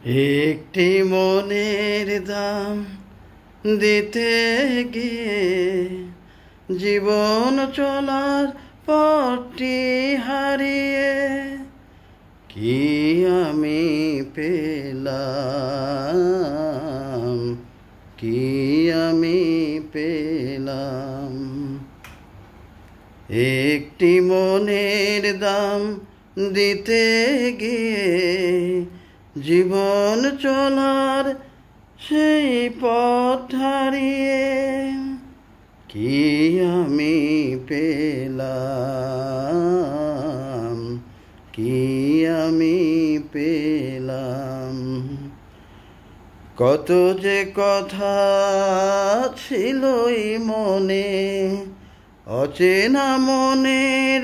একটি মনের দাম দিতে গিয়ে জীবন চলার পথটি হারিয়ে কি আমি পেলাম, কি আমি পেলাম। একটি মনের দাম দিতে গিয়ে জীবন চলার সেই পথ হারিয়ে কি আমি পেলাম, কি আমি পেলাম। কত যে কথা ছিলই মনে, অচেনা মনের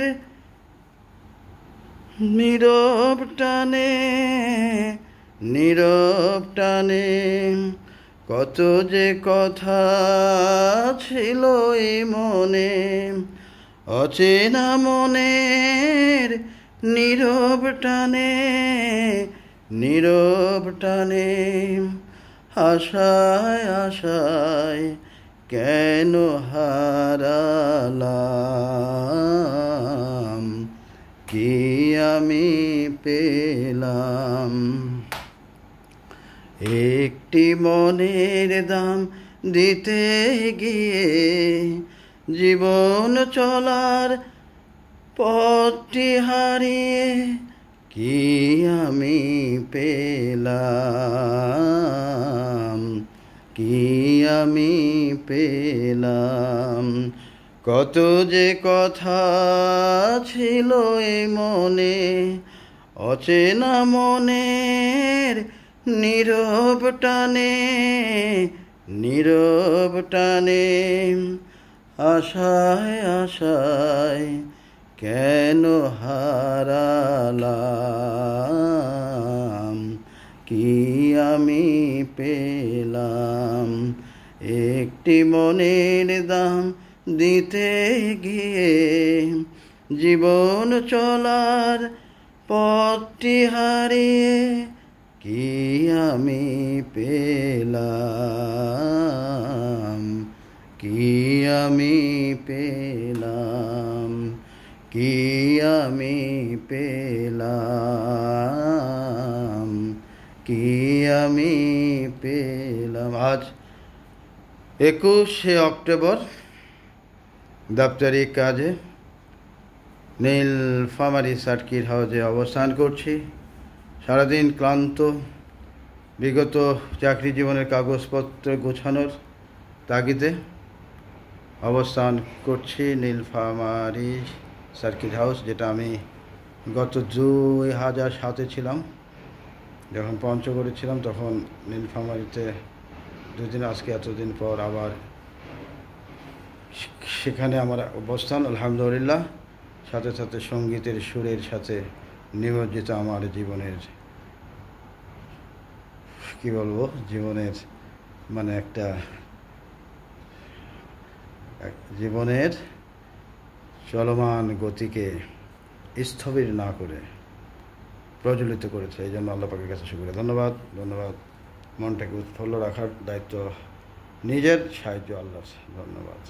নীরব টানে, নীরব টানে। কত যে কথা ছিল এই মনে, অচেনা মনের নীরব টানে, নীরব টানে। আশায় আশায় কেন হারালাম, কি আমি পেলাম। একটি মনের দাম দিতে গিয়ে জীবন চলার পথটি হারিয়ে কি আমি পেলাম, কি আমি পেলাম। কত যে কথা ছিল এই মনে, অচেনা মনের নীরব টানে, নীরব টানে। আশায় আশায় কেন হারালাম, কি আমি পেলাম। একটি মনের দাম দিতে গিয়ে জীবন চলার পথটি হারিয়ে কি আমি পেলাম, কি আমি পেলাম, কি আমি পেলাম, কি আমি পেলাম। আজ 21শে অক্টোবর দাপ্তরিক কাজে নীলফামারী সার্কিট হাউসে অবস্থান করছি। সারাদিন ক্লান্ত, বিগত চাকরি জীবনের কাগজপত্র গোছানোর তাগিদে অবস্থান করছি নীলফামারী সার্কিট হাউস, যেটা আমি গত 2007-এ ছিলাম। যখন পঞ্চগড়ে ছিলাম তখন নীলফামারীতে দুদিন, আজকে এতদিন পর আবার সেখানে আমার অবস্থান। আলহামদুলিল্লাহ, সাথে সাথে সঙ্গীতের সুরের সাথে নিমজ্জিত আমার জীবনের, কি বলবো, জীবনের মানে একটা জীবনের চলমান গতিকে স্থবির না করে প্রজ্বলিত করেছে। এই জন্য আল্লাহ পাকের কাছে শুকরিয়া। ধন্যবাদ, ধন্যবাদ। মনটাকে উৎফুল্ল রাখার দায়িত্ব নিজের, সাহায্য আল্লাহর। ধন্যবাদ।